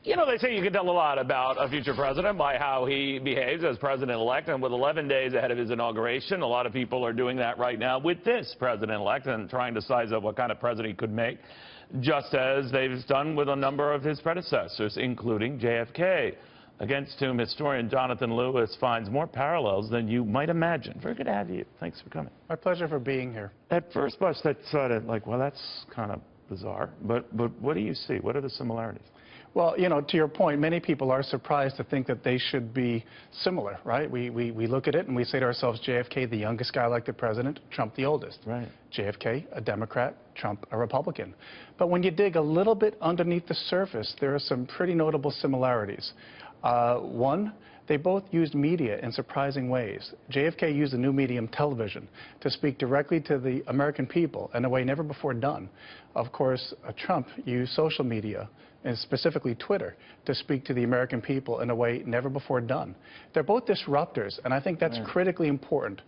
You know, they say you can tell a lot about a future president by how he behaves as president-elect. And with 11 days ahead of his inauguration, a lot of people are doing that right now with this president-elect and trying to size up what kind of president he could make, just as they've done with a number of his predecessors, including JFK, against whom historian Jonathan Lewis finds more parallels than you might imagine. Very good to have you. Thanks for coming. My pleasure for being here. At first blush, that sounded like, well, that's kind of bizarre. But what do you see? What are the similarities? Well, you know, to your point, many people are surprised to think that they should be similar, right? We look at it and we say to ourselves, JFK, the youngest guy elected president, Trump the oldest. Right. JFK, a Democrat, Trump, a Republican. But when you dig a little bit underneath the surface, there are some pretty notable similarities. One, they both used media in surprising ways. JFK used the new medium, television, to speak directly to the American people in a way never before done. Of course, Trump used social media, and specifically Twitter, to speak to the American people in a way never before done. They're both disruptors, and I think that's critically important.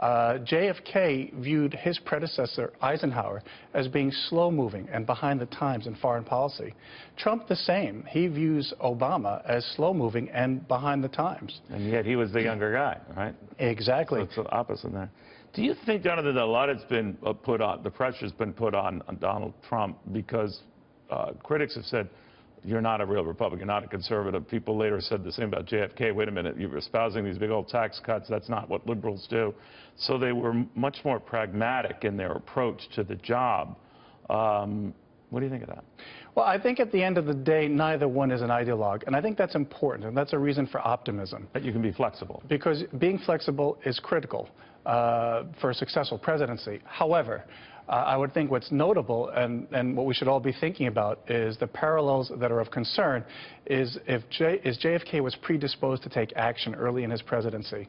JFK viewed his predecessor, Eisenhower, as being slow-moving and behind the times in foreign policy. Trump the same. He views Obama as slow-moving and behind the times. And yet he was the younger guy, right? Exactly. So it's the opposite there. Do you think, Jonathan, that a lot has been put on, the pressure's been put on Donald Trump because critics have said, you're not a real Republican, you're not a conservative. People later said the same about JFK. Wait a minute, you're espousing these big old tax cuts. That's not what liberals do. So they were much more pragmatic in their approach to the job. What do you think of that? Well, I think at the end of the day, neither one is an ideologue. And I think that's important, and that's a reason for optimism. That you can be flexible. Because being flexible is critical for a successful presidency. However, I would think what's notable and what we should all be thinking about is the parallels that are of concern is if JFK was predisposed to take action early in his presidency,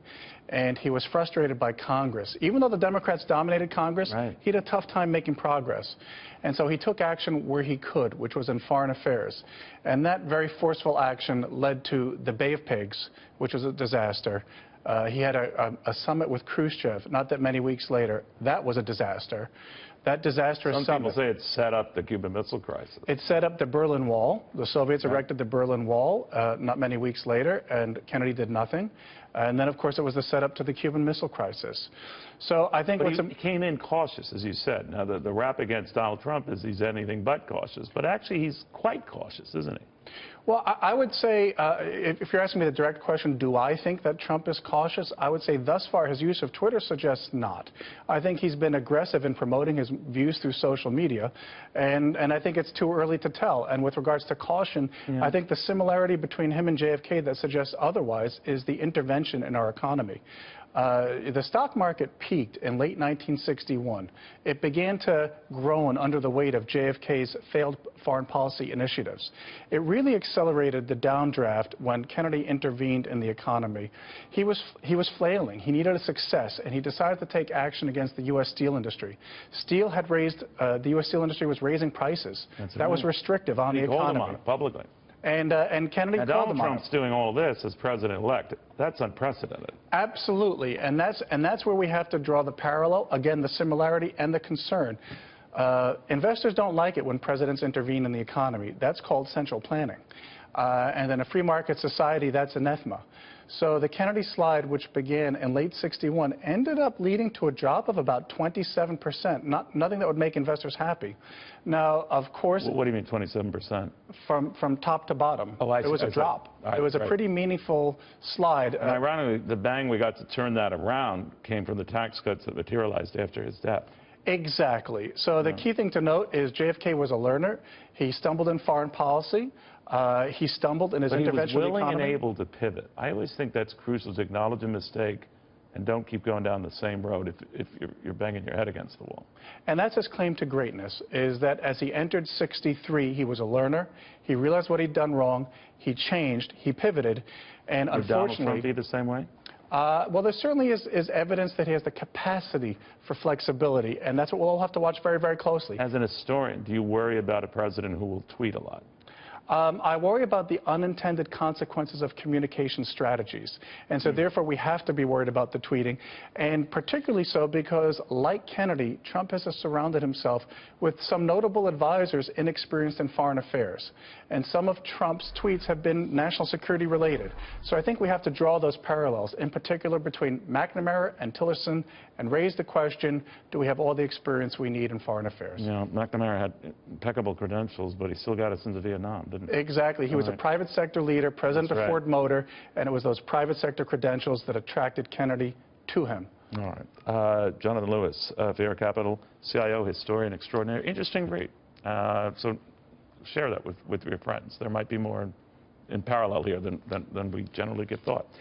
and he was frustrated by Congress. Even though the Democrats dominated Congress, he had a tough time making progress. And so he took action where he could, which was in foreign affairs. And that very forceful action led to the Bay of Pigs, which was a disaster. He had a summit with Khrushchev not that many weeks later. That was a disaster. That disastrous summit. Some people say it set up the Cuban Missile Crisis. It set up the Berlin Wall. The Soviets erected the Berlin Wall not many weeks later, and Kennedy did nothing. And then, of course, it was the setup to the Cuban Missile Crisis. So I think he came in cautious, as you said. Now, the rap against Donald Trump is he's anything but cautious. But actually, he's quite cautious, isn't he? Well, I would say, if you're asking me the direct question, do I think that Trump is cautious? I would say thus far his use of Twitter suggests not. I think he's been aggressive in promoting his views through social media, and I think it's too early to tell. And with regards to caution, I think the similarity between him and JFK that suggests otherwise is the intervention in our economy. The stock market peaked in late 1961. It began to groan under the weight of JFK's failed foreign policy initiatives. It really accelerated the downdraft when Kennedy intervened in the economy. He was flailing. He needed a success, and he decided to take action against the U.S. steel industry. Steel had raised, the U.S. steel industry was raising prices. That was restrictive on the economy. He called him on it publicly. And Kennedy called Donald him on it. Trump's doing all this as president-elect. That's unprecedented. Absolutely, and that's where we have to draw the parallel. Again, the similarity and the concern. Investors don't like it when presidents intervene in the economy. That's called central planning. And in a free market society, that's anathema. So the Kennedy slide, which began in late '61, ended up leading to a drop of about 27%, nothing that would make investors happy. Now, of course... What do you mean 27%? From top to bottom. Oh, I see. It was a drop. It was a pretty meaningful slide. And ironically, the bang we got to turn that around came from the tax cuts that materialized after his death. Exactly. So the key thing to note is JFK was a learner. He stumbled in foreign policy. He stumbled in his intervention in the economy. He was willing and able to pivot. I always think that's crucial, to acknowledge a mistake and don't keep going down the same road if you're banging your head against the wall. And that's his claim to greatness, is that as he entered '63, he was a learner. He realized what he'd done wrong. He changed. He pivoted. And Would unfortunately... Donald Trump be the same way? Well, there certainly is evidence that he has the capacity for flexibility, and that's what we'll all have to watch very, very closely. As an historian, do you worry about a president who will tweet a lot? I worry about the unintended consequences of communication strategies. And so therefore we have to be worried about the tweeting, and particularly so because, like Kennedy, Trump has surrounded himself with some notable advisors inexperienced in foreign affairs. And some of Trump's tweets have been national security related. So I think we have to draw those parallels, in particular between McNamara and Tillerson, and raise the question, do we have all the experience we need in foreign affairs? You know, McNamara had impeccable credentials, but he still got us into Vietnam, didn't he? Exactly. He was a private sector leader, president of Ford Motor, and it was those private sector credentials that attracted Kennedy to him. All right. Jonathan Lewis, Vieira Capital, CIO, historian extraordinary. Interesting read. So share that with your friends. There might be more in parallel here than we generally give thought.